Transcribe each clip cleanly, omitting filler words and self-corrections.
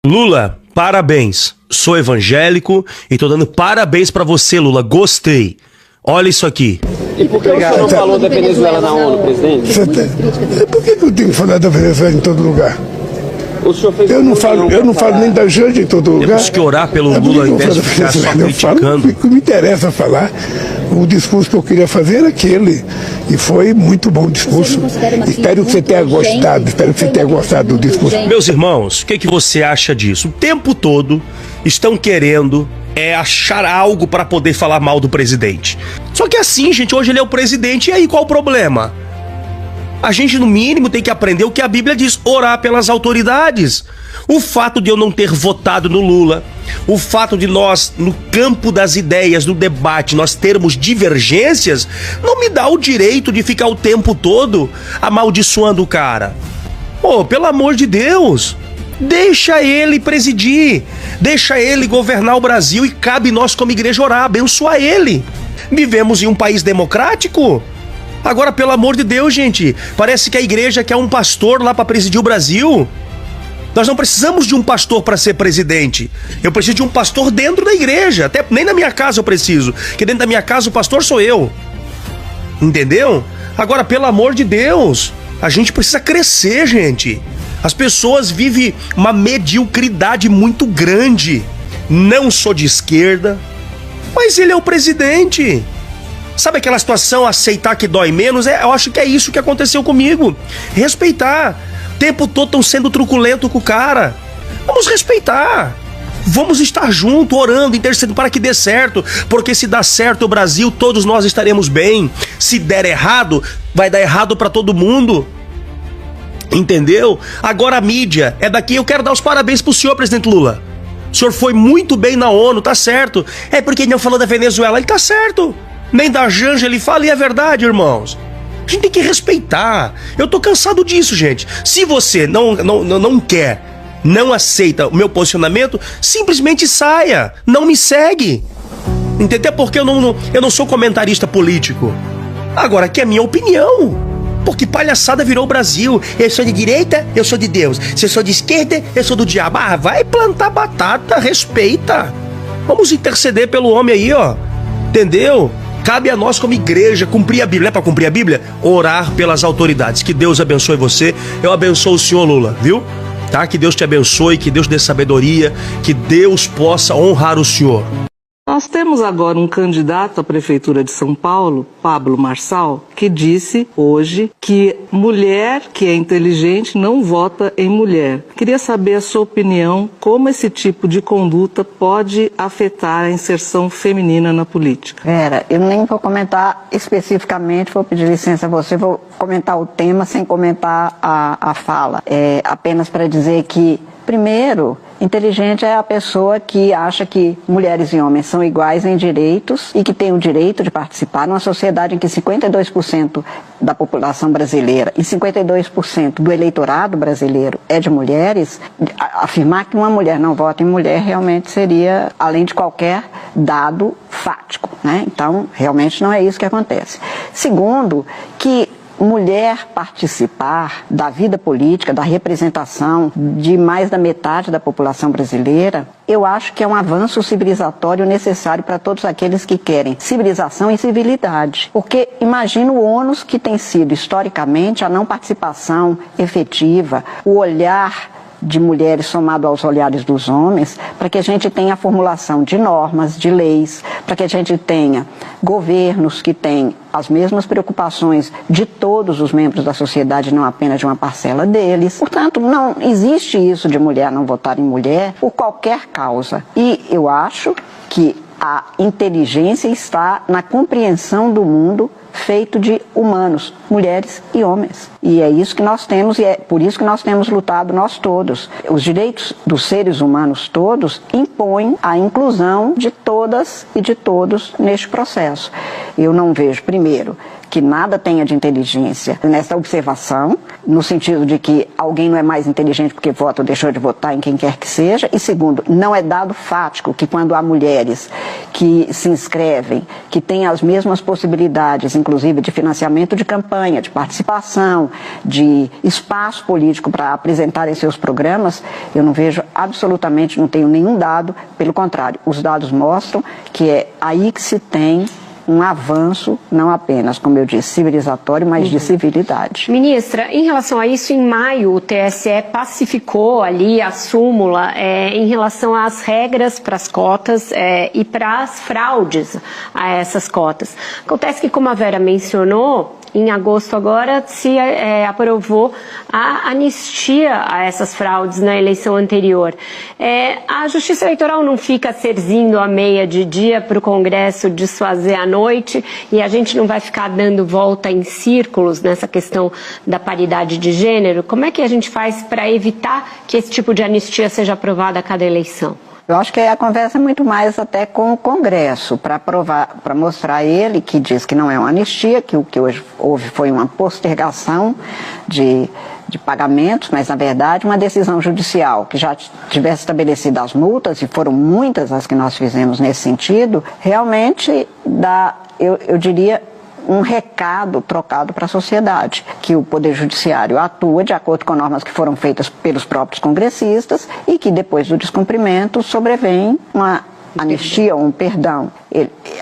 Lula, parabéns. Sou evangélico e tô dando parabéns pra você, Lula. Gostei. Olha isso aqui. E por que o senhor não falou da Venezuela na ONU, presidente? Por que eu tenho que falar da Venezuela em todo lugar? O senhor fez Eu não falo nem da Janja em todo lugar. Temos que orar pelo Lula ao invés de ficar só criticando. O que me interessa falar, o discurso que eu queria fazer era aquele. E foi muito bom o discurso. Espero que você tenha gostado do discurso. Meus irmãos, o que você acha disso? O tempo todo estão querendo achar algo para poder falar mal do presidente. Só que assim, gente, hoje ele é o presidente, e aí qual o problema? A gente, no mínimo, tem que aprender o que a Bíblia diz, orar pelas autoridades. O fato de eu não ter votado no Lula, o fato de nós, no campo das ideias, no debate, nós termos divergências, não me dá o direito de ficar o tempo todo amaldiçoando o cara. Pô, pelo amor de Deus, deixa ele presidir, deixa ele governar o Brasil e cabe nós como igreja orar, abençoar ele. Vivemos em um país democrático. Agora, pelo amor de Deus, gente, parece que a igreja quer um pastor lá para presidir o Brasil. Nós não precisamos de um pastor para ser presidente. Eu preciso de um pastor dentro da igreja. Até nem na minha casa eu preciso, porque dentro da minha casa o pastor sou eu. Entendeu? Agora, pelo amor de Deus, a gente precisa crescer, gente. As pessoas vivem uma mediocridade muito grande. Não sou de esquerda, mas ele é o presidente. Sabe aquela situação, aceitar que dói menos? Eu acho que é isso que aconteceu comigo. Respeitar. O tempo todo estão sendo truculento com o cara. Vamos respeitar. Vamos estar juntos, orando, intercedendo para que dê certo. Porque se dá certo o Brasil, todos nós estaremos bem. Se der errado, vai dar errado para todo mundo. Entendeu? Agora a mídia é daqui. Eu quero dar os parabéns pro senhor, presidente Lula. O senhor foi muito bem na ONU, tá certo. É porque ele não falou da Venezuela, ele tá certo. Nem da Janja ele fala, e é verdade, irmãos. A gente tem que respeitar. Eu tô cansado disso, gente. Se você não quer, não aceita o meu posicionamento, simplesmente saia. Não me segue. Entendeu? Porque eu não sou comentarista político. Agora, aqui é a minha opinião. Porque palhaçada virou o Brasil. Eu sou de direita, eu sou de Deus. Se eu sou de esquerda, eu sou do diabo. Ah, vai plantar batata, respeita. Vamos interceder pelo homem aí, ó. Entendeu? Cabe a nós como igreja cumprir a Bíblia. É para cumprir a Bíblia? Orar pelas autoridades. Que Deus abençoe você. Eu abençoo o senhor Lula, viu? Tá? Que Deus te abençoe, que Deus dê sabedoria, que Deus possa honrar o senhor. Nós temos agora um candidato à Prefeitura de São Paulo, Pablo Marçal, que disse hoje que mulher que é inteligente não vota em mulher. Queria saber a sua opinião, como esse tipo de conduta pode afetar a inserção feminina na política. Eu nem vou comentar especificamente, vou pedir licença a você, vou comentar o tema sem comentar a fala. Apenas para dizer que, primeiro, inteligente é a pessoa que acha que mulheres e homens são iguais em direitos e que tem o direito de participar numa sociedade em que 52% da população brasileira e 52% do eleitorado brasileiro é de mulheres. Afirmar que uma mulher não vota em mulher realmente seria além de qualquer dado fático, né? Então, realmente não é isso que acontece. Segundo, que mulher participar da vida política, da representação de mais da metade da população brasileira, eu acho que é um avanço civilizatório necessário para todos aqueles que querem civilização e civilidade. Porque imagina o ônus que tem sido, historicamente, a não participação efetiva, o olhar de mulheres somado aos olhares dos homens, para que a gente tenha a formulação de normas, de leis, para que a gente tenha governos que têm as mesmas preocupações de todos os membros da sociedade, não apenas de uma parcela deles. Portanto, não existe isso de mulher não votar em mulher por qualquer causa. E eu acho que a inteligência está na compreensão do mundo feito de humanos, mulheres e homens. E é isso que nós temos, e é por isso que nós temos lutado nós todos. Os direitos dos seres humanos todos impõem a inclusão de todas e de todos neste processo. Eu não vejo, primeiro, que nada tenha de inteligência nessa observação, no sentido de que alguém não é mais inteligente porque vota ou deixou de votar em quem quer que seja, e segundo, não é dado fático que quando há mulheres que se inscrevem, que têm as mesmas possibilidades, inclusive de financiamento de campanha, de participação, de espaço político para apresentarem seus programas, eu não vejo absolutamente, não tenho nenhum dado, pelo contrário, os dados mostram que é aí que se tem um avanço, não apenas, como eu disse, civilizatório, mas de civilidade. Ministra, em relação a isso, em maio o TSE pacificou ali a súmula em relação às regras para as cotas e para as fraudes a essas cotas. Acontece que, como a Vera mencionou, em agosto agora se aprovou a anistia a essas fraudes na eleição anterior. A Justiça Eleitoral não fica serzindo a meia de dia para o Congresso desfazer à noite e a gente não vai ficar dando volta em círculos nessa questão da paridade de gênero? Como é que a gente faz para evitar que esse tipo de anistia seja aprovada a cada eleição? Eu acho que a conversa é muito mais até com o Congresso, para mostrar a ele que diz que não é uma anistia, que o que hoje houve foi uma postergação de pagamentos, mas na verdade uma decisão judicial que já tivesse estabelecido as multas, e foram muitas as que nós fizemos nesse sentido, realmente dá, eu diria, um recado trocado para a sociedade, que o Poder Judiciário atua de acordo com normas que foram feitas pelos próprios congressistas e que depois do descumprimento sobrevém uma anistia ou um perdão.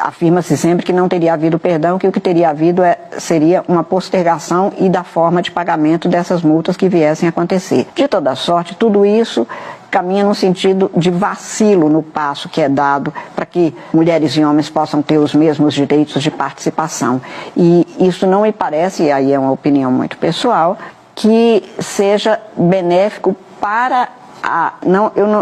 Afirma-se sempre que não teria havido perdão, que o que teria havido seria uma postergação e da forma de pagamento dessas multas que viessem a acontecer. De toda sorte, tudo isso caminha no sentido de vacilo no passo que é dado para que mulheres e homens possam ter os mesmos direitos de participação. E isso não me parece, e aí é uma opinião muito pessoal, que seja benéfico para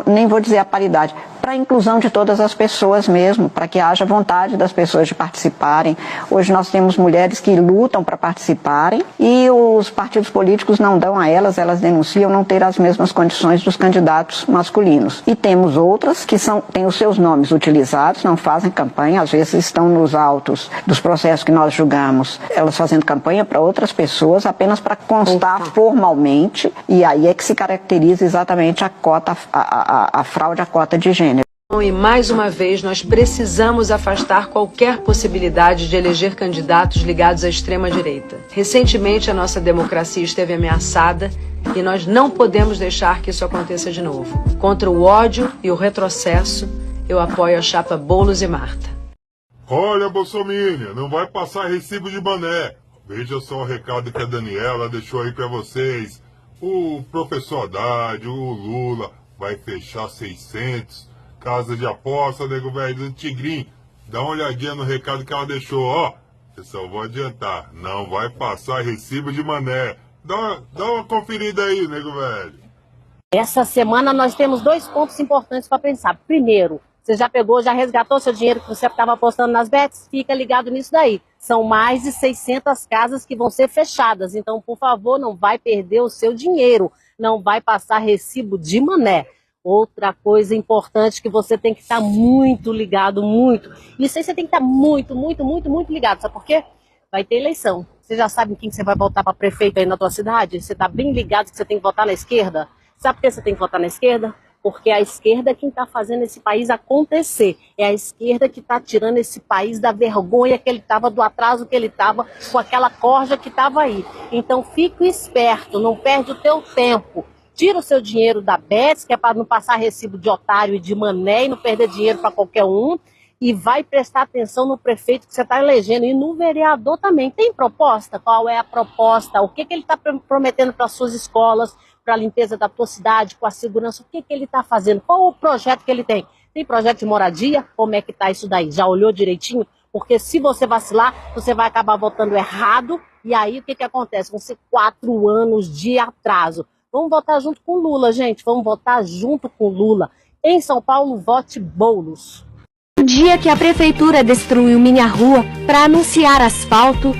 nem vou dizer a paridade, para a inclusão de todas as pessoas mesmo, para que haja vontade das pessoas de participarem. Hoje nós temos mulheres que lutam para participarem e os partidos políticos não dão a elas denunciam não ter as mesmas condições dos candidatos masculinos. E temos outras que têm os seus nomes utilizados, não fazem campanha, às vezes estão nos autos dos processos que nós julgamos, elas fazendo campanha para outras pessoas apenas para constar formalmente, e aí é que se caracteriza exatamente a cota, a fraude à cota de gênero. E mais uma vez nós precisamos afastar qualquer possibilidade de eleger candidatos ligados à extrema-direita. Recentemente a nossa democracia esteve ameaçada e nós não podemos deixar que isso aconteça de novo. Contra o ódio e o retrocesso, eu apoio a chapa Boulos e Marta. Olha, Bolsominion, não vai passar recibo de mané. Veja só o recado que a Daniela deixou aí pra vocês. O professor Haddad, o Lula, vai fechar 600 casas de aposta, nego velho, do Tigrinho. Dá uma olhadinha no recado que ela deixou, ó. Eu só vou adiantar, não vai passar recibo de mané. Dá uma conferida aí, nego velho. Essa semana nós temos 2 pontos importantes para pensar. Primeiro, você já resgatou seu dinheiro que você estava apostando nas bets? Fica ligado nisso daí. São mais de 600 casas que vão ser fechadas. Então, por favor, não vai perder o seu dinheiro. Não vai passar recibo de mané. Outra coisa importante que você tem que estar muito ligado, muito. Isso aí você tem que estar muito ligado. Sabe por quê? Vai ter eleição. Você já sabe em quem você vai votar para prefeito aí na tua cidade? Você está bem ligado que você tem que votar na esquerda? Sabe por que você tem que votar na esquerda? Porque é a esquerda quem está fazendo esse país acontecer. É a esquerda que está tirando esse país da vergonha que ele estava, do atraso que ele estava, com aquela corja que estava aí. Então fique esperto, não perde o teu tempo. Tira o seu dinheiro da BES, que é para não passar recibo de otário e de mané e não perder dinheiro para qualquer um. E vai prestar atenção no prefeito que você está elegendo e no vereador também. Tem proposta? Qual é a proposta? O que ele está prometendo para as suas escolas, para a limpeza da tua cidade, com a segurança? O que ele está fazendo? Qual o projeto que ele tem? Tem projeto de moradia? Como é que está isso daí? Já olhou direitinho? Porque se você vacilar, você vai acabar votando errado. E aí o que acontece? Vão ser 4 anos de atraso. Vamos votar junto com Lula, gente. Vamos votar junto com Lula. Em São Paulo, vote Boulos. No dia que a prefeitura destruiu minha rua para anunciar asfalto,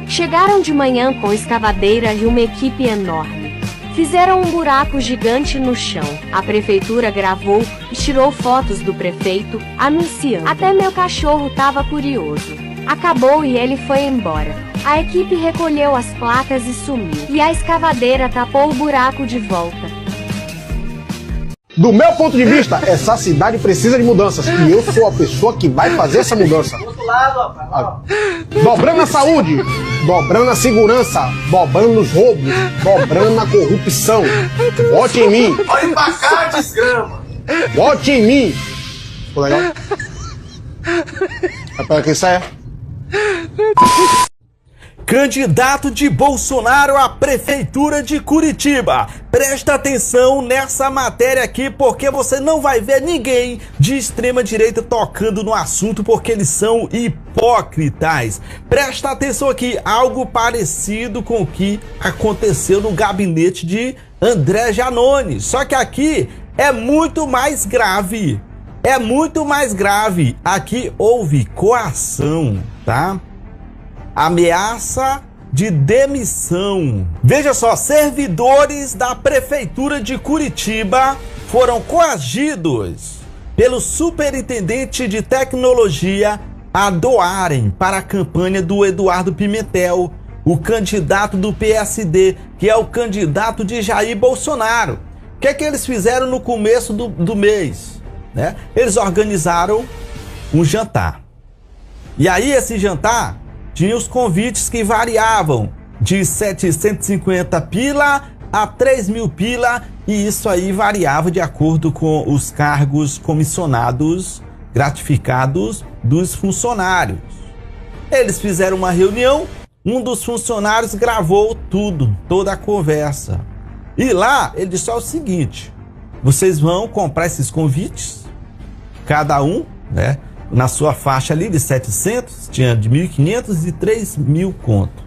chegaram de manhã com escavadeira e uma equipe enorme. Fizeram um buraco gigante no chão. A prefeitura gravou e tirou fotos do prefeito anunciando. Até meu cachorro estava curioso. Acabou e ele foi embora. A equipe recolheu as placas e sumiu. E a escavadeira tapou o buraco de volta. Do meu ponto de vista, essa cidade precisa de mudanças. E eu sou a pessoa que vai fazer essa mudança. Dobrando a saúde, dobrando a segurança, dobrando os roubos, dobrando a corrupção. Vote em mim. Olha pra cá, desgrama. Vote em mim. Ficou legal? É para quem sai? Candidato de Bolsonaro à Prefeitura de Curitiba. Presta atenção nessa matéria aqui, porque você não vai ver ninguém de extrema direita tocando no assunto, porque eles são hipócritas. Presta atenção aqui, algo parecido com o que aconteceu no gabinete de André Janones. Só que aqui é muito mais grave. É muito mais grave. Aqui houve coação, tá? Ameaça de demissão. Veja só, servidores da Prefeitura de Curitiba foram coagidos pelo superintendente de tecnologia a doarem para a campanha do Eduardo Pimentel, o candidato do PSD, que é o candidato de Jair Bolsonaro. O que é que eles fizeram no começo do mês? Né? Eles organizaram um jantar. E aí esse jantar tinha os convites que variavam de 750 pila a 3.000 pila, e isso aí variava de acordo com os cargos comissionados gratificados dos funcionários. Eles fizeram uma reunião, um dos funcionários gravou tudo, toda a conversa. E lá ele disse o seguinte: vocês vão comprar esses convites, cada um, né? Na sua faixa ali de 700, tinha de 1.500 e 3.000 conto.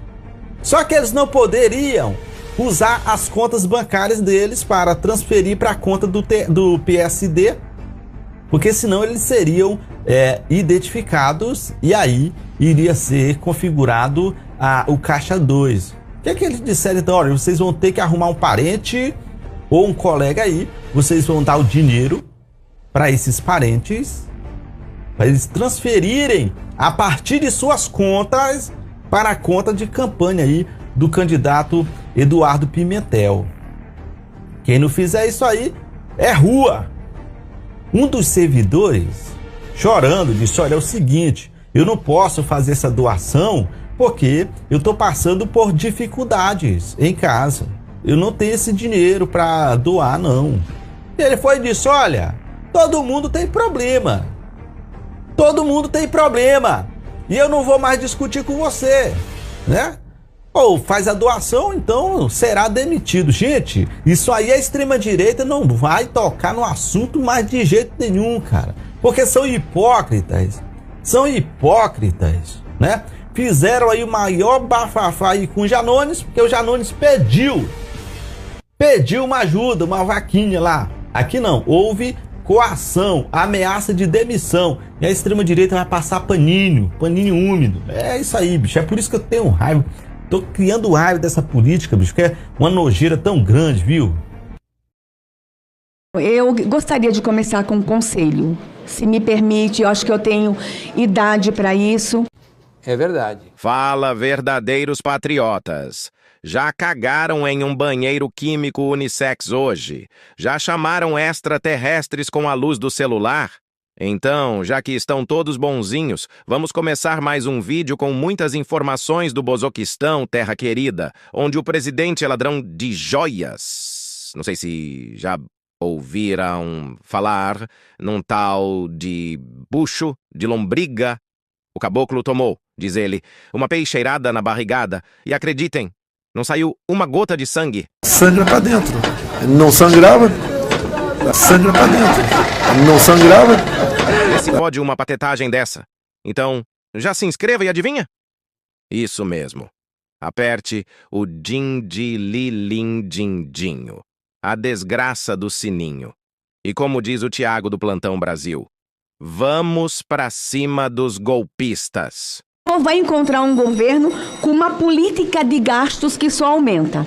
Só que eles não poderiam usar as contas bancárias deles para transferir para a conta do PSD, porque senão eles seriam identificados e aí iria ser configurado o caixa 2. O que é que eles disseram? Então, olha, vocês vão ter que arrumar um parente ou um colega aí, vocês vão dar o dinheiro para esses parentes, para eles transferirem a partir de suas contas para a conta de campanha aí do candidato Eduardo Pimentel. Quem não fizer isso aí é rua. Um dos servidores, chorando, disse: olha, é o seguinte, eu não posso fazer essa doação porque eu estou passando por dificuldades em casa. Eu não tenho esse dinheiro para doar, não. E ele foi e disse: olha, todo mundo tem problema. Todo mundo tem problema. E eu não vou mais discutir com você, né? Ou faz a doação, então será demitido. Gente, isso aí a extrema-direita não vai tocar no assunto mais de jeito nenhum, cara. Porque são hipócritas. São hipócritas, né? Fizeram aí o maior bafafá aí com o Janones, porque o Janones pediu uma ajuda, uma vaquinha lá. Aqui não, houve coação, ameaça de demissão. E a extrema-direita vai passar paninho úmido. É isso aí, bicho. É por isso que eu tenho raiva. Tô criando raiva dessa política, bicho, que é uma nojeira tão grande, viu? Eu gostaria de começar com um conselho. Se me permite, eu acho que eu tenho idade para isso. É verdade. Fala, verdadeiros patriotas. Já cagaram em um banheiro químico unissex hoje? Já chamaram extraterrestres com a luz do celular? Então, já que estão todos bonzinhos, vamos começar mais um vídeo com muitas informações do Bozoquistão, terra querida, onde o presidente é ladrão de joias. Não sei se já ouviram falar num tal de bucho de lombriga. O caboclo tomou, diz ele, uma peixeirada na barrigada e acreditem, não saiu uma gota de sangue. Sangra pra dentro. Não sangrava. Sangra pra dentro. Não sangrava. Vê se pode uma patetagem dessa. Então, já se inscreva e adivinha? Isso mesmo. Aperte o din-di-li-lim-din-dinho. A desgraça do sininho. E como diz o Thiago do Plantão Brasil, vamos pra cima dos golpistas. Vai encontrar um governo com uma política de gastos que só aumenta.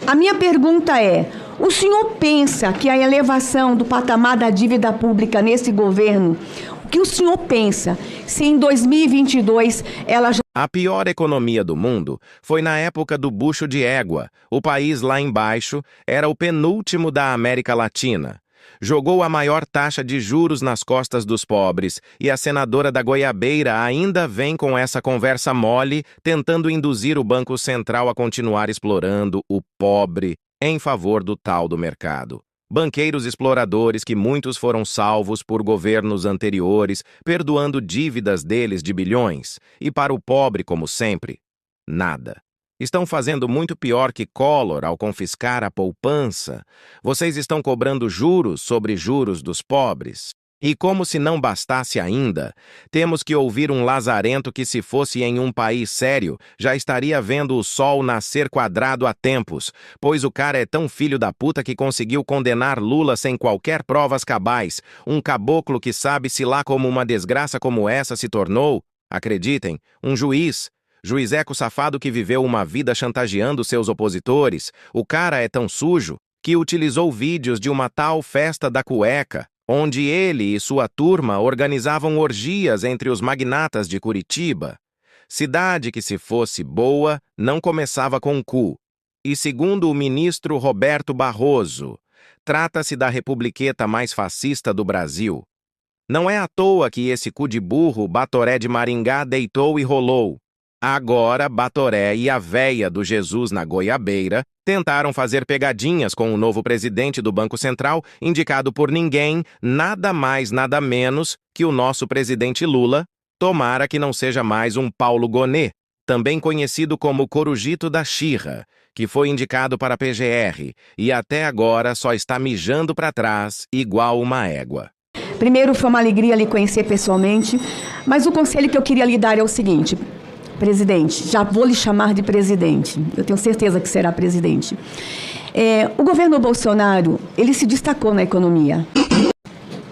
A minha pergunta é: o senhor pensa que a elevação do patamar da dívida pública nesse governo, o que o senhor pensa se em 2022 ela já A pior economia do mundo foi na época do bucho de égua. O país lá embaixo era o penúltimo da América Latina. Jogou a maior taxa de juros nas costas dos pobres e a senadora da Goiabeira ainda vem com essa conversa mole, tentando induzir o Banco Central a continuar explorando o pobre em favor do tal do mercado. Banqueiros exploradores que muitos foram salvos por governos anteriores, perdoando dívidas deles de bilhões, e para o pobre, como sempre, nada. Estão fazendo muito pior que Collor ao confiscar a poupança. Vocês estão cobrando juros sobre juros dos pobres. E como se não bastasse ainda, temos que ouvir um lazarento que, se fosse em um país sério, já estaria vendo o sol nascer quadrado há tempos, pois o cara é tão filho da puta que conseguiu condenar Lula sem qualquer provas cabais, um caboclo que sabe-se lá como uma desgraça como essa se tornou, acreditem, um juizeco safado que viveu uma vida chantageando seus opositores. O cara é tão sujo que utilizou vídeos de uma tal festa da cueca, onde ele e sua turma organizavam orgias entre os magnatas de Curitiba. Cidade que, se fosse boa, não começava com cu. E segundo o ministro Roberto Barroso, trata-se da republiqueta mais fascista do Brasil. Não é à toa que esse cu de burro, Batoré de Maringá, deitou e rolou. Agora, Batoré e a véia do Jesus na Goiabeira tentaram fazer pegadinhas com o novo presidente do Banco Central, indicado por ninguém, nada mais, nada menos que o nosso presidente Lula, tomara que não seja mais um Paulo Gonet, também conhecido como Corujito da Xirra, que foi indicado para a PGR e até agora só está mijando para trás igual uma égua. Primeiro, foi uma alegria lhe conhecer pessoalmente, mas o conselho que eu queria lhe dar é o seguinte: presidente, já vou lhe chamar de presidente, eu tenho certeza que será presidente. O governo Bolsonaro, ele se destacou na economia.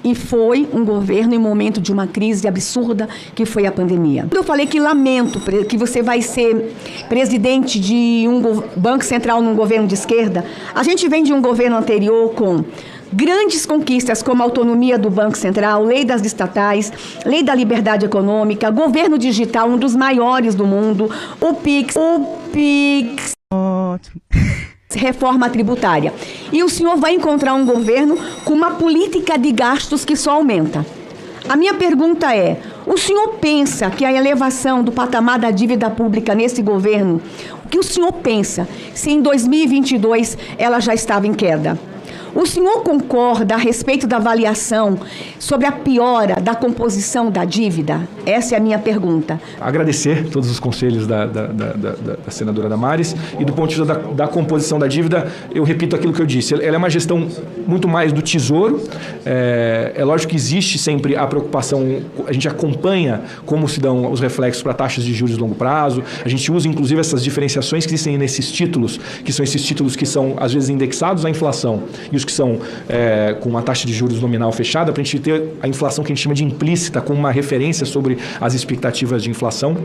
E foi um governo em momento de uma crise absurda que foi a pandemia. Eu falei que lamento que você vai ser presidente de um Banco Central num governo de esquerda. A gente vem de um governo anterior com grandes conquistas como a autonomia do Banco Central, lei das estatais, lei da liberdade econômica, governo digital, um dos maiores do mundo, o PIX, reforma tributária. E o senhor vai encontrar um governo com uma política de gastos que só aumenta. A minha pergunta é: o senhor pensa que a elevação do patamar da dívida pública nesse governo, o que o senhor pensa se em 2022 ela já estava em queda? O senhor concorda a respeito da avaliação sobre a piora da composição da dívida? Essa é a minha pergunta. Agradecer todos os conselhos da senadora Damares, e do ponto de vista da composição da dívida, eu repito aquilo que eu disse, ela é uma gestão muito mais do Tesouro. É lógico que existe sempre a preocupação, a gente acompanha como se dão os reflexos para taxas de juros de longo prazo, a gente usa inclusive essas diferenciações que existem nesses títulos, que são esses títulos que são às vezes indexados à inflação e os que são com uma taxa de juros nominal fechada, para a gente ter a inflação que a gente chama de implícita, como uma referência sobre as expectativas de inflação.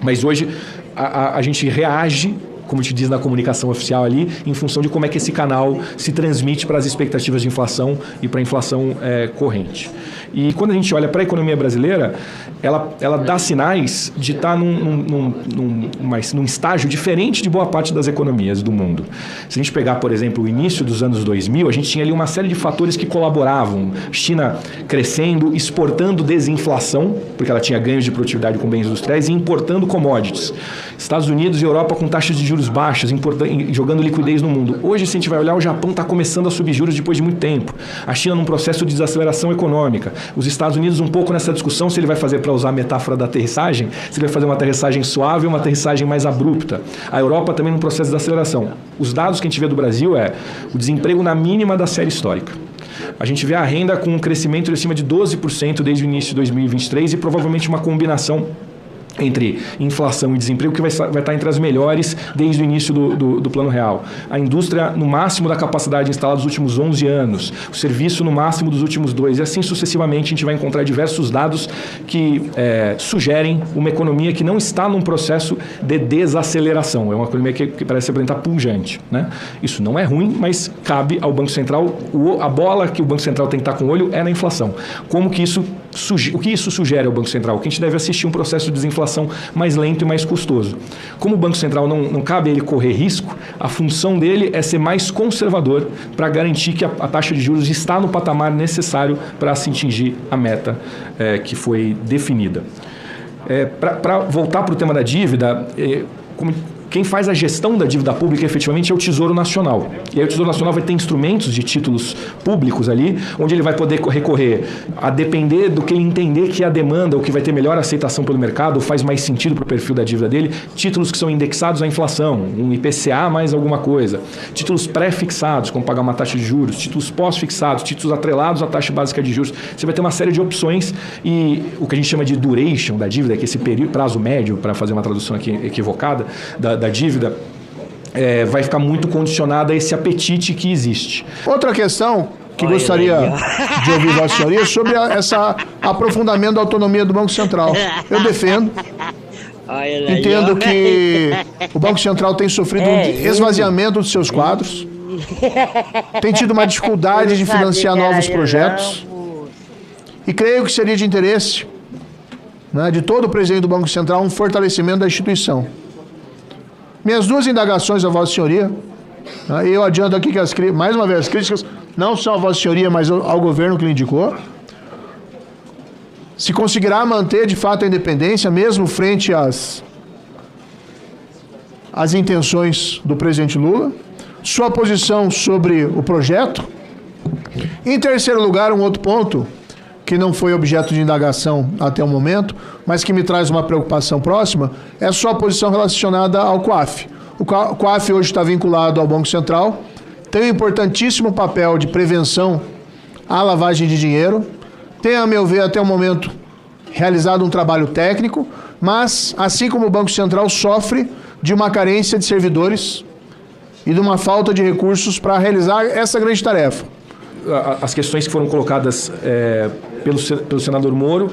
Mas hoje a gente reage, como te diz na comunicação oficial ali, em função de como é que esse canal se transmite para as expectativas de inflação e para a inflação corrente. E quando a gente olha para a economia brasileira, ela dá sinais de estar num estágio diferente de boa parte das economias do mundo. Se a gente pegar, por exemplo, o início dos anos 2000, a gente tinha ali uma série de fatores que colaboravam. China crescendo, exportando desinflação, porque ela tinha ganhos de produtividade com bens industriais, e importando commodities. Estados Unidos e Europa com taxas de juros baixas, jogando liquidez no mundo. Hoje, se a gente vai olhar, o Japão está começando a subir juros depois de muito tempo. A China num processo de desaceleração econômica. Os Estados Unidos um pouco nessa discussão se ele vai fazer, para usar a metáfora da aterrissagem, se ele vai fazer uma aterrissagem suave ou uma aterrissagem mais abrupta. A Europa também num processo de desaceleração. Os dados que a gente vê do Brasil é o desemprego na mínima da série histórica. A gente vê a renda com um crescimento de acima de 12% desde o início de 2023 e provavelmente uma combinação entre inflação e desemprego que vai estar entre as melhores desde o início do Plano Real. A indústria no máximo da capacidade instalada nos últimos 11 anos, o serviço no máximo dos últimos 2, e assim sucessivamente a gente vai encontrar diversos dados que sugerem uma economia que não está num processo de desaceleração, é uma economia que parece apresentar pujante, né? Isso não é ruim, mas cabe ao Banco Central, a bola que o Banco Central tem que estar com o olho é na inflação. O que isso sugere ao Banco Central? Que a gente deve assistir um processo de desinflação inflação mais lento e mais custoso. Como o Banco Central não cabe a ele correr risco, a função dele é ser mais conservador para garantir que a taxa de juros está no patamar necessário para se atingir a meta que foi definida. Para voltar para o tema da dívida, quem faz a gestão da dívida pública efetivamente é o Tesouro Nacional. E aí o Tesouro Nacional vai ter instrumentos de títulos públicos ali, onde ele vai poder recorrer a depender do que ele entender que é a demanda, ou que vai ter melhor aceitação pelo mercado, ou faz mais sentido para o perfil da dívida dele, títulos que são indexados à inflação, um IPCA mais alguma coisa, títulos pré-fixados, como pagar uma taxa de juros, títulos pós-fixados, títulos atrelados à taxa básica de juros. Você vai ter uma série de opções e o que a gente chama de duration da dívida, que é esse período, prazo médio, para fazer uma tradução aqui equivocada, da dívida, vai ficar muito condicionada a esse apetite que existe. Outra questão que gostaria de ouvir Vossa Senhoria sobre essa aprofundamento da autonomia do Banco Central. Eu defendo. Entendo que o Banco Central tem sofrido um esvaziamento dos seus quadros, tem tido uma dificuldade de financiar novos projetos, e creio que seria de interesse, né, de todo o presidente do Banco Central um fortalecimento da instituição. Minhas duas indagações a Vossa Senhoria, eu adianto aqui que mais uma vez, as críticas não são a Vossa Senhoria, mas ao governo que lhe indicou. Se conseguirá manter de fato a independência, mesmo frente às intenções do presidente Lula. Sua posição sobre o projeto. Em terceiro lugar, um outro ponto que não foi objeto de indagação até o momento, mas que me traz uma preocupação próxima, é a sua posição relacionada ao COAF. O COAF hoje está vinculado ao Banco Central, tem um importantíssimo papel de prevenção à lavagem de dinheiro, tem, a meu ver, até o momento, realizado um trabalho técnico, mas, assim como o Banco Central, sofre de uma carência de servidores e de uma falta de recursos para realizar essa grande tarefa. As questões que foram colocadas pelo senador Moro,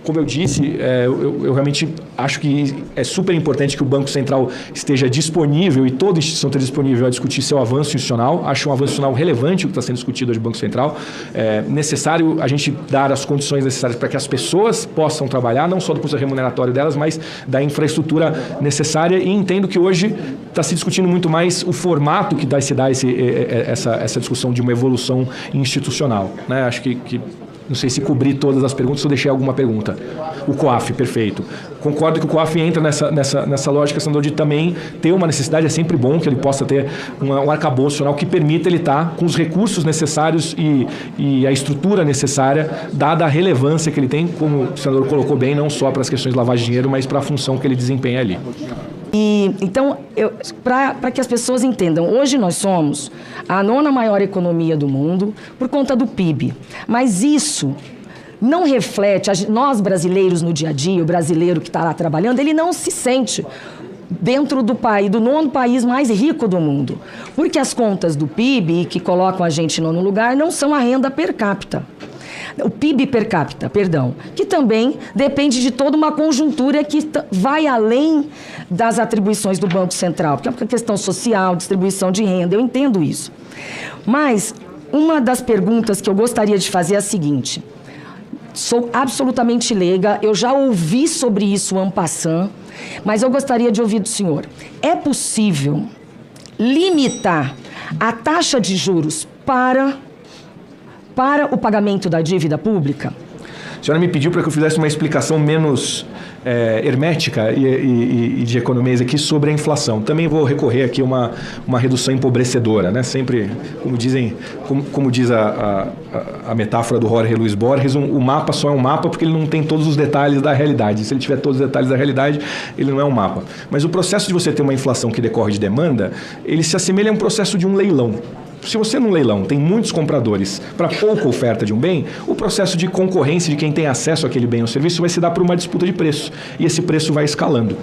como eu disse, eu realmente acho que é super importante que o Banco Central esteja disponível e toda instituição esteja disponível a discutir seu avanço institucional. Acho um avanço institucional relevante o que está sendo discutido hoje no Banco Central. É necessário a gente dar as condições necessárias para que as pessoas possam trabalhar, não só do ponto de vista remuneratório delas, mas da infraestrutura necessária. E entendo que hoje está se discutindo muito mais o formato que vai se dar essa discussão de uma evolução institucional, né? Acho que não sei se cobri todas as perguntas, se eu deixei alguma pergunta. O COAF, perfeito. Concordo que o COAF entra nessa lógica, senador, de também ter uma necessidade, é sempre bom que ele possa ter um arcabouço institucional que permita ele estar com os recursos necessários e a estrutura necessária, dada a relevância que ele tem, como o senador colocou bem, não só para as questões de lavagem de dinheiro, mas para a função que ele desempenha ali. Então, para que as pessoas entendam, hoje nós somos a 9ª maior economia do mundo por conta do PIB. Mas isso não reflete, nós brasileiros no dia a dia, o brasileiro que está lá trabalhando, ele não se sente dentro do país, do 9º país mais rico do mundo. Porque as contas do PIB, que colocam a gente em 9º lugar, não são a renda per capita. O PIB per capita, perdão, que também depende de toda uma conjuntura que vai além das atribuições do Banco Central, porque é uma questão social, distribuição de renda, eu entendo isso. Mas uma das perguntas que eu gostaria de fazer é a seguinte: sou absolutamente leiga, eu já ouvi sobre isso en passant, mas eu gostaria de ouvir do senhor. É possível limitar a taxa de juros para o pagamento da dívida pública? A senhora me pediu para que eu fizesse uma explicação menos hermética e de economia aqui sobre a inflação. Também vou recorrer aqui a uma redução empobrecedora, né? Sempre, como diz a metáfora do Jorge Luis Borges, o mapa só é um mapa porque ele não tem todos os detalhes da realidade. Se ele tiver todos os detalhes da realidade, ele não é um mapa. Mas o processo de você ter uma inflação que decorre de demanda, ele se assemelha a um processo de um leilão. Se você num leilão tem muitos compradores para pouca oferta de um bem, o processo de concorrência de quem tem acesso àquele bem ou serviço vai se dar por uma disputa de preço. E esse preço vai escalando.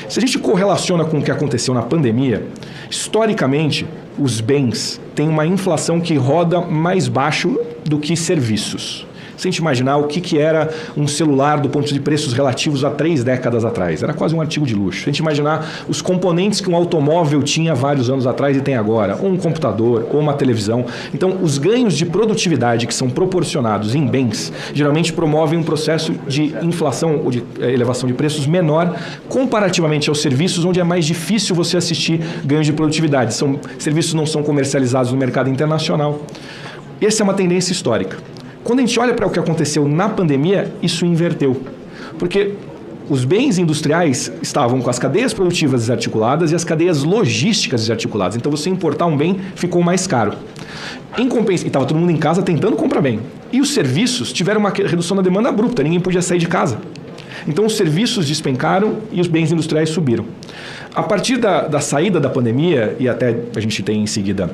Se a gente correlaciona com o que aconteceu na pandemia, historicamente, os bens têm uma inflação que roda mais baixo do que serviços. Se a gente imaginar o que era um celular do ponto de preços relativos a 3 décadas atrás, era quase um artigo de luxo. Se a gente imaginar os componentes que um automóvel tinha vários anos atrás e tem agora, ou um computador, ou uma televisão. Então, os ganhos de produtividade que são proporcionados em bens, geralmente promovem um processo de inflação ou de elevação de preços menor comparativamente aos serviços, onde é mais difícil você assistir ganhos de produtividade. Serviços não são comercializados no mercado internacional. Essa é uma tendência histórica. Quando a gente olha para o que aconteceu na pandemia, isso inverteu. Porque os bens industriais estavam com as cadeias produtivas desarticuladas e as cadeias logísticas desarticuladas. Então, você importar um bem ficou mais caro. Em compensação, estava todo mundo em casa tentando comprar bem. E os serviços tiveram uma redução da demanda abrupta, ninguém podia sair de casa. Então, os serviços despencaram e os bens industriais subiram. A partir da saída da pandemia, e até a gente tem em seguida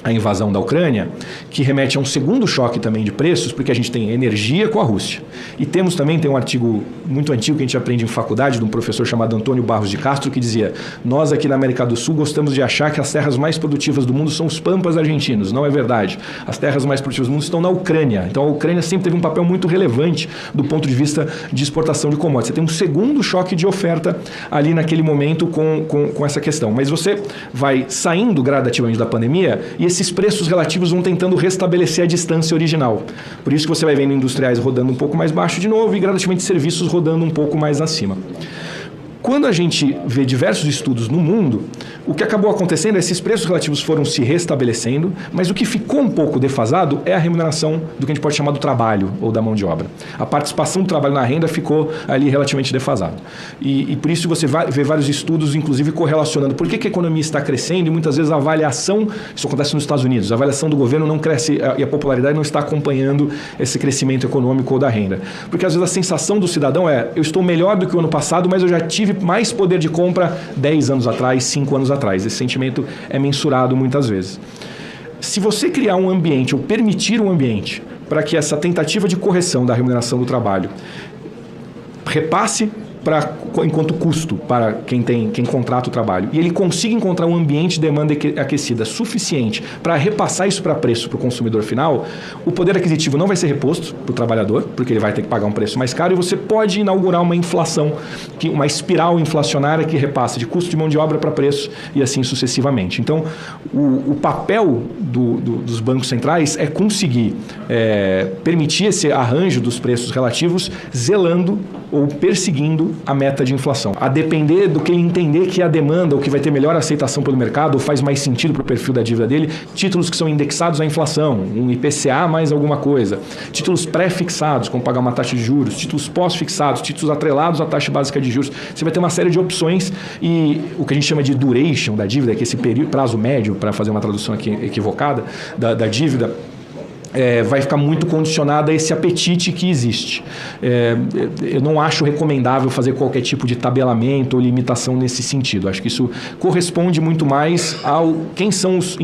a invasão da Ucrânia, que remete a um segundo choque também de preços, porque a gente tem energia com a Rússia. E tem um artigo muito antigo que a gente aprende em faculdade, de um professor chamado Antônio Barros de Castro, que dizia: nós aqui na América do Sul gostamos de achar que as terras mais produtivas do mundo são os pampas argentinos. Não é verdade. As terras mais produtivas do mundo estão na Ucrânia. Então a Ucrânia sempre teve um papel muito relevante do ponto de vista de exportação de commodities. Você tem um segundo choque de oferta ali naquele momento com essa questão. Mas você vai saindo gradativamente da pandemia e esses preços relativos vão tentando restabelecer a distância original. Por isso que você vai vendo industriais rodando um pouco mais baixo de novo e gradativamente serviços rodando um pouco mais acima. Quando a gente vê diversos estudos no mundo, o que acabou acontecendo é que esses preços relativos foram se restabelecendo, mas o que ficou um pouco defasado é a remuneração do que a gente pode chamar do trabalho ou da mão de obra. A participação do trabalho na renda ficou ali relativamente defasada. E por isso você vê vários estudos, inclusive, correlacionando por que a economia está crescendo e muitas vezes a avaliação, isso acontece nos Estados Unidos, a avaliação do governo não cresce e a popularidade não está acompanhando esse crescimento econômico ou da renda. Porque às vezes a sensação do cidadão é: eu estou melhor do que o ano passado, mas eu já tive mais poder de compra 10 anos atrás, 5 anos atrás. Esse sentimento é mensurado muitas vezes. Se você criar um ambiente, ou permitir um ambiente, para que essa tentativa de correção da remuneração do trabalho repasse enquanto custo para quem contrata o trabalho, e ele consiga encontrar um ambiente de demanda aquecida suficiente para repassar isso para preço para o consumidor final, o poder aquisitivo não vai ser reposto para o trabalhador, porque ele vai ter que pagar um preço mais caro, e você pode inaugurar uma inflação, uma espiral inflacionária que repassa de custo de mão de obra para preço e assim sucessivamente. Então, o papel dos bancos centrais é conseguir permitir esse arranjo dos preços relativos, zelando ou perseguindo a meta de inflação. A depender do que ele entender que é a demanda, ou que vai ter melhor aceitação pelo mercado, ou faz mais sentido para o perfil da dívida dele, títulos que são indexados à inflação, um IPCA mais alguma coisa, títulos pré-fixados, como pagar uma taxa de juros, títulos pós-fixados, títulos atrelados à taxa básica de juros. Você vai ter uma série de opções, e o que a gente chama de duration da dívida, que é esse prazo médio, para fazer uma tradução aqui equivocada, da dívida, vai ficar muito condicionada a esse apetite que existe. Eu não acho recomendável fazer qualquer tipo de tabelamento ou limitação nesse sentido. Acho que isso corresponde muito mais ao quem são os...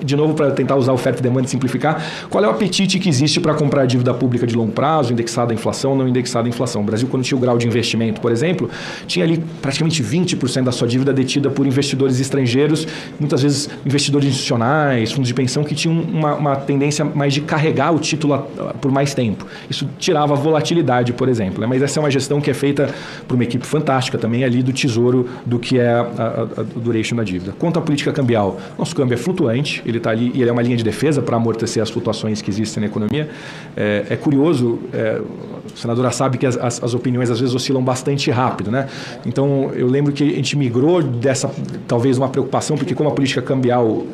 De novo, para tentar usar oferta e demanda e simplificar, qual é o apetite que existe para comprar dívida pública de longo prazo, indexada à inflação, não indexada à inflação. O Brasil, quando tinha o grau de investimento, por exemplo, tinha ali praticamente 20% da sua dívida detida por investidores estrangeiros, muitas vezes investidores institucionais, fundos de pensão, que tinham uma tendência mais de carregar o título por mais tempo. Isso tirava a volatilidade, por exemplo. Mas essa é uma gestão que é feita por uma equipe fantástica também ali do Tesouro, do que é a duration da dívida. Quanto à política cambial, nosso câmbio é flutuante, ele está ali e ele é uma linha de defesa para amortecer as flutuações que existem na economia. É curioso, a senadora sabe que as opiniões às vezes oscilam bastante rápido, né? Então, eu lembro que a gente migrou dessa, talvez, uma preocupação, porque como a política cambial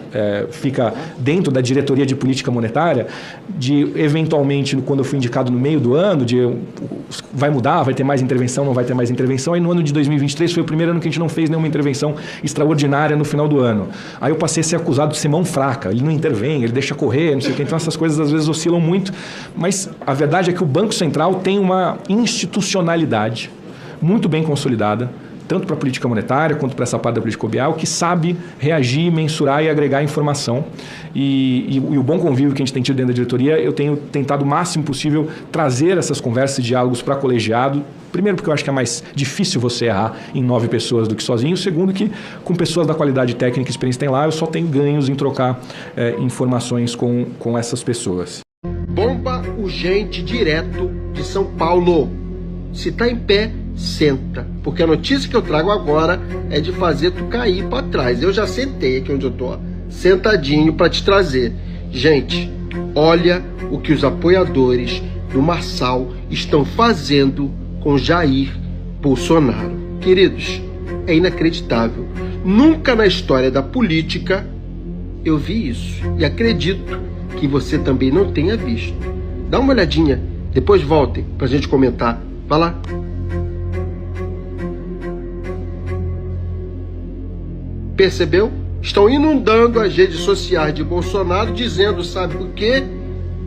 fica dentro da diretoria de política monetária, de eventualmente, quando eu fui indicado no meio do ano, vai mudar, vai ter mais intervenção, não vai ter mais intervenção. Aí no ano de 2023 foi o primeiro ano que a gente não fez nenhuma intervenção extraordinária no final do ano. Aí eu passei a ser acusado de ser mão fraca, ele não intervém, ele deixa correr, não sei o que. Então essas coisas às vezes oscilam muito, mas a verdade é que o Banco Central tem uma institucionalidade muito bem consolidada, tanto para a política monetária quanto para essa parte da política cambial, que sabe reagir, mensurar e agregar informação. E o bom convívio que a gente tem tido dentro da diretoria, eu tenho tentado o máximo possível trazer essas conversas e diálogos para colegiado. Primeiro, porque eu acho que é mais difícil você errar em 9 pessoas do que sozinho. Segundo, que com pessoas da qualidade técnica e experiência que tem lá, eu só tenho ganhos em trocar informações com essas pessoas. Bomba urgente direto de São Paulo. Se tá em pé, senta. Porque a notícia que eu trago agora é de fazer tu cair para trás. Eu já sentei aqui onde eu tô, sentadinho para te trazer. Gente, olha o que os apoiadores do Marçal estão fazendo com Jair Bolsonaro. Queridos, é inacreditável. Nunca na história da política eu vi isso. E acredito que você também não tenha visto. Dá uma olhadinha, depois voltem pra gente comentar. Vai lá. Percebeu? Estão inundando as redes sociais de Bolsonaro dizendo, sabe o quê?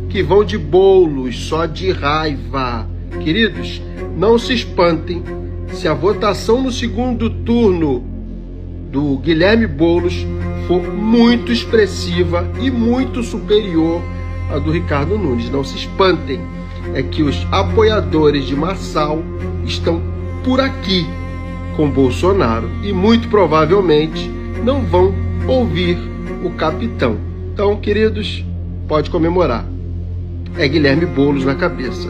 Que vão de bolos, só de raiva. Queridos, não se espantem se a votação no segundo turno do Guilherme Boulos for muito expressiva e muito superior à do Ricardo Nunes. Não se espantem, é que os apoiadores de Marçal estão por aqui com Bolsonaro e muito provavelmente não vão ouvir o capitão. Então, queridos, pode comemorar. É Guilherme Boulos na cabeça.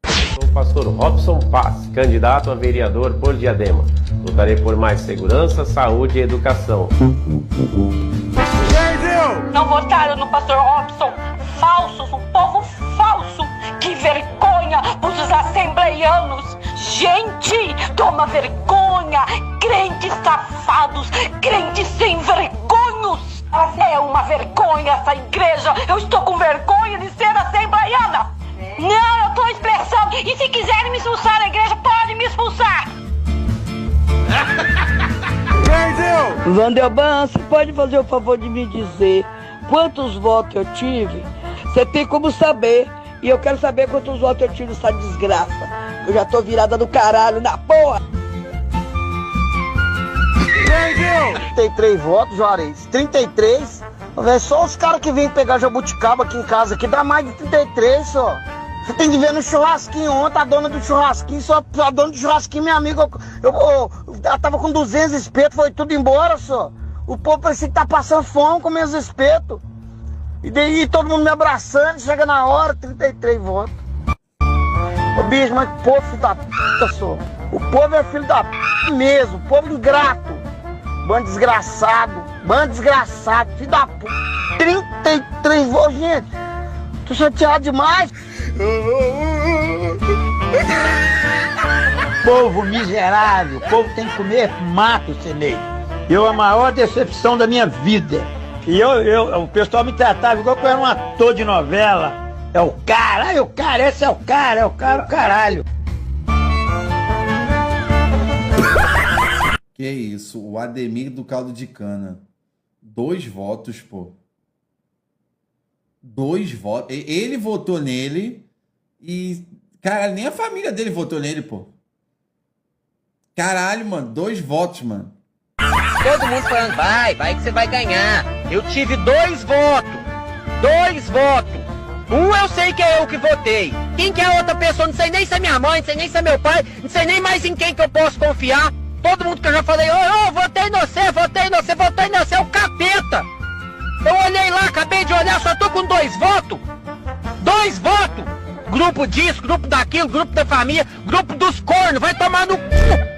Sou o pastor Robson Paz, candidato a vereador por Diadema. Lutarei por mais segurança, saúde e educação. Não votaram no pastor Robson. Falsos, um povo falso. Que vergonha os assembleianos. Gente, toma vergonha. Crentes safados, crentes sem vergonhos. É uma vergonha essa igreja. Eu estou com vergonha de ser assembleiana. Não, eu estou expressando. E se quiserem me expulsar da igreja, podem me expulsar. Vandelban, você pode fazer o favor de me dizer quantos votos eu tive? Você tem como saber. E eu quero saber quantos votos eu tive nessa desgraça. Eu já tô virada do caralho na porra. 33 votos, Juarez. 33? É só os caras que vêm pegar jabuticaba aqui em casa, que dá mais de 33 só. Você tem que ver no churrasquinho ontem, a dona do churrasquinho, só a dona do churrasquinho, minha amiga, ela tava com 200 espetos, foi tudo embora só. O povo parecia que tá passando fome com meus espetos. E daí todo mundo me abraçando, chega na hora, 33 votos. Ô bicho, mas que povo filho da puta só. O povo é filho da puta mesmo, povo ingrato. Bando desgraçado, filho da puta. 33 votos, gente. Tô chateado demais. Povo miserável, o povo tem que comer mato, Senei. A maior decepção da minha vida. E o pessoal me tratava igual que eu era um ator de novela. É o cara, esse é o cara, o caralho. Que isso, o Ademir do Caldo de Cana. 2 votos, pô. 2 votos. Ele votou nele e... Caralho, nem a família dele votou nele, pô. Caralho, mano. 2 votos, mano. Todo mundo falando, vai que você vai ganhar. Eu tive 2 votos. 2 votos. Um eu sei que é eu que votei. Quem que é a outra pessoa? Não sei nem se é minha mãe, não sei nem se é meu pai, não sei nem mais em quem que eu posso confiar. Todo mundo que eu já falei, votei em você, é o capeta. Eu olhei lá, acabei de olhar, só tô com 2 votos. 2 votos. Grupo disso, grupo daquilo, grupo da família, grupo dos cornos, vai tomar no cu.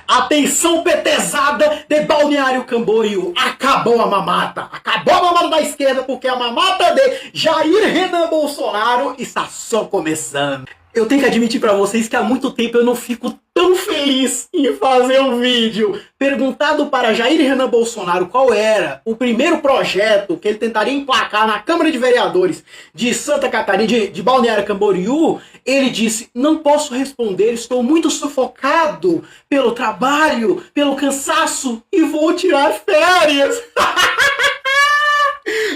Atenção, petezada de Balneário Camboriú. Acabou a mamata. Acabou a mamata da esquerda, porque a mamata de Jair Renan Bolsonaro está só começando. Eu tenho que admitir pra vocês que há muito tempo eu não fico tão feliz em fazer um vídeo. Perguntado para Jair Renan Bolsonaro qual era o primeiro projeto que ele tentaria emplacar na Câmara de Vereadores de Santa Catarina, de Balneário Camboriú, ele disse, não posso responder, estou muito sufocado pelo trabalho, pelo cansaço e vou tirar férias.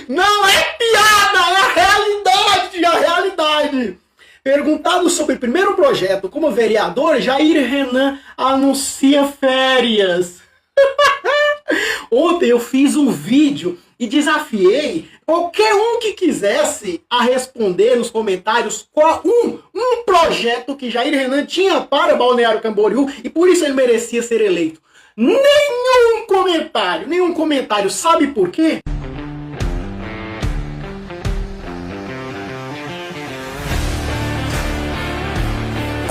Não é piada, é a realidade. Perguntado sobre o primeiro projeto como vereador, Jair Renan anuncia férias. Ontem eu fiz um vídeo e desafiei qualquer um que quisesse a responder nos comentários qual um projeto que Jair Renan tinha para Balneário Camboriú e por isso ele merecia ser eleito. Nenhum comentário. Sabe por quê?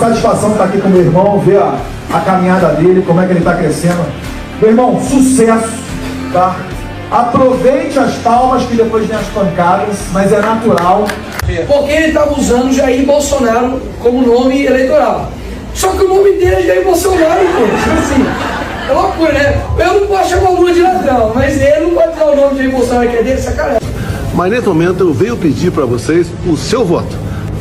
satisfação estar aqui com meu irmão, ver a caminhada dele, como é que ele está crescendo. Meu irmão, sucesso, tá? Aproveite as palmas que depois vem as pancadas, mas é natural. Porque ele estava usando Jair Bolsonaro como nome eleitoral. Só que o nome dele é Jair Bolsonaro, pô. Assim, é loucura, né? Eu não posso chamar o Lula de ladrão, mas ele não pode dar o nome de Jair Bolsonaro que é dele, sacanagem. Mas nesse momento eu venho pedir para vocês o seu voto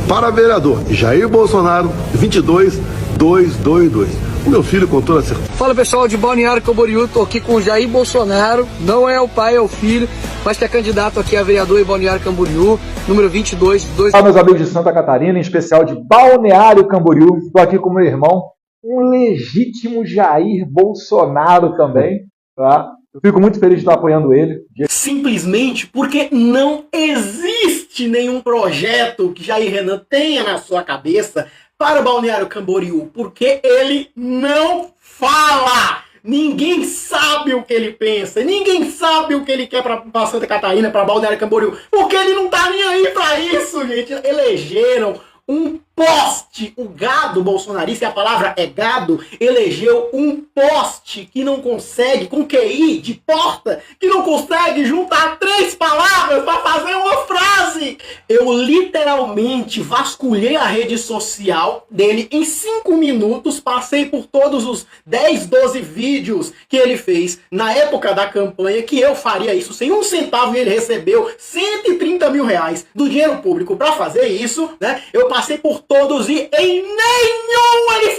para vereador Jair Bolsonaro 22222. O meu filho com toda certeza. Fala pessoal de Balneário Camboriú, tô aqui com o Jair Bolsonaro, não é o pai, é o filho, mas que é candidato aqui a vereador em Balneário Camboriú, número 2222. Olá, meus amigos de Santa Catarina, em especial de Balneário Camboriú, estou aqui com meu irmão, um legítimo Jair Bolsonaro também, tá? Eu fico muito feliz de estar apoiando ele. Simplesmente porque não existe nenhum projeto que Jair Renan tenha na sua cabeça para Balneário Camboriú, porque ele não fala. Ninguém sabe o que ele pensa, ninguém sabe o que ele quer para Santa Catarina, para Balneário Camboriú, porque ele não tá nem aí para isso, gente. Elegeram um poste, o gado bolsonarista, e a palavra é gado, elegeu um poste que não consegue, com QI de porta, que não consegue juntar 3 palavras para fazer uma frase. Eu literalmente vasculhei a rede social dele em 5 minutos, passei por todos os 10, 12 vídeos que ele fez na época da campanha, que eu faria isso sem um centavo, e ele recebeu 130 mil reais do dinheiro público para fazer isso, né? Eu passei por todos e em nenhum ele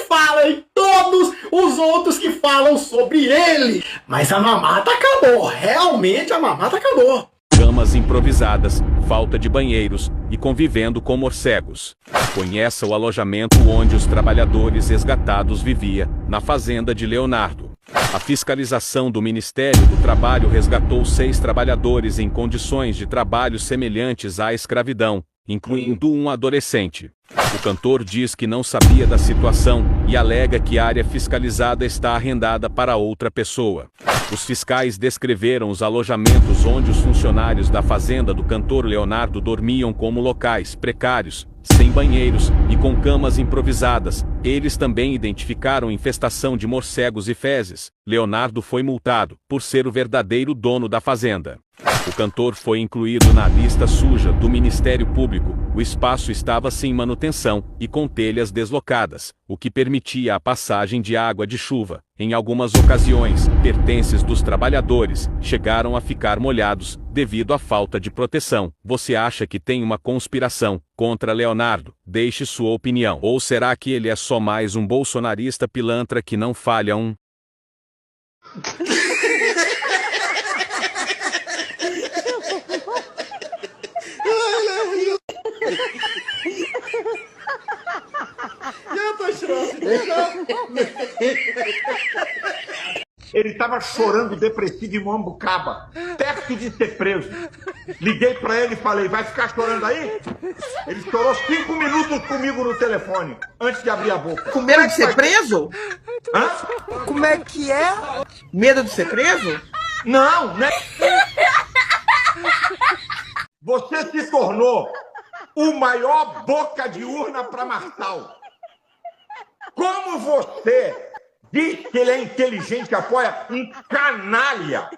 fala, em todos os outros que falam sobre ele. Mas a mamata acabou, realmente a mamata acabou. Camas improvisadas, falta de banheiros e convivendo com morcegos. Conheça o alojamento onde os trabalhadores resgatados viviam, na fazenda de Leonardo. A fiscalização do Ministério do Trabalho resgatou 6 trabalhadores em condições de trabalho semelhantes à escravidão, incluindo um adolescente. O cantor diz que não sabia da situação e alega que a área fiscalizada está arrendada para outra pessoa. Os fiscais descreveram os alojamentos onde os funcionários da fazenda do cantor Leonardo dormiam como locais precários, sem banheiros e com camas improvisadas. Eles também identificaram infestação de morcegos e fezes. Leonardo foi multado por ser o verdadeiro dono da fazenda. O cantor foi incluído na lista suja do Ministério Público. O espaço estava sem manutenção e com telhas deslocadas, o que permitia a passagem de água de chuva. Em algumas ocasiões, pertences dos trabalhadores chegaram a ficar molhados devido à falta de proteção. Você acha que tem uma conspiração contra Leonardo? Deixe sua opinião. Ou será que ele é só mais um bolsonarista pilantra que não falha um? Ele estava chorando, depressivo em Mambucaba, perto de ser preso. Liguei para ele e falei, vai ficar chorando aí? Ele chorou 5 minutos comigo no telefone, antes de abrir a boca. Com medo de ser preso? Hã? Como é que é? Medo de ser preso? Não, né? Você se tornou o maior boca de urna para Marçal. Como você diz que ele é inteligente, apoia um canalha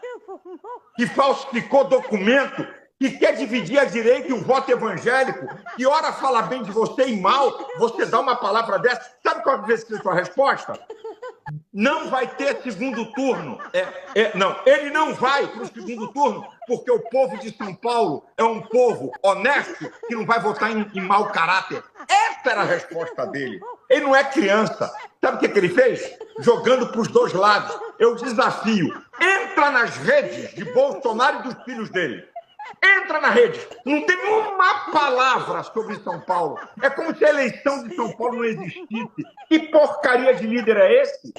que falsificou documento, que quer dividir a direita e o voto evangélico, e ora fala bem de você e mal, você dá uma palavra dessa, sabe qual vai ser a sua resposta? Não vai ter segundo turno. Não, ele não vai para o segundo turno, porque o povo de São Paulo é um povo honesto que não vai votar em mau caráter. Essa era a resposta dele. Ele não é criança. Sabe o que ele fez? Jogando para os dois lados. Eu desafio. Entra nas redes de Bolsonaro e dos filhos dele. Entra na rede. Não tem uma palavra sobre São Paulo. É como se a eleição de São Paulo não existisse. Que porcaria de líder é esse?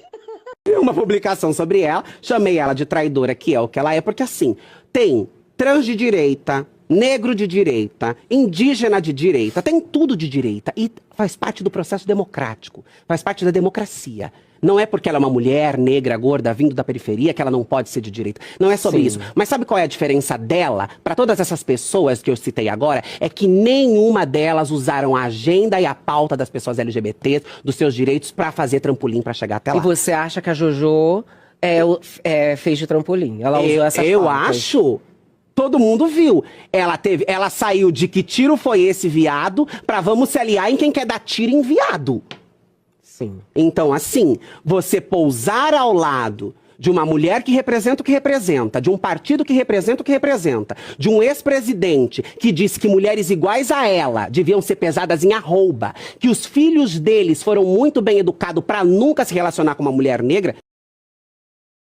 Uma publicação sobre ela, chamei ela de traidora, que é o que ela é, porque assim, tem trans de direita, negro de direita, indígena de direita, tem tudo de direita e faz parte do processo democrático, faz parte da democracia. Não é porque ela é uma mulher negra, gorda, vindo da periferia que ela não pode ser de direita. Não é sobre isso. Mas sabe qual é a diferença dela para todas essas pessoas que eu citei agora? É que nenhuma delas usaram a agenda e a pauta das pessoas LGBTs, dos seus direitos, para fazer trampolim para chegar até lá. E você acha que a Jojo fez de trampolim? Ela usou essas Eu pautas. acho... Todo mundo viu. Ela saiu de que tiro foi esse, viado, pra vamos se aliar em quem quer dar tiro em viado. Sim. Então, assim, você pousar ao lado de uma mulher que representa o que representa, de um partido que representa o que representa, de um ex-presidente que disse que mulheres iguais a ela deviam ser pesadas em arroba, que os filhos deles foram muito bem educados pra nunca se relacionar com uma mulher negra,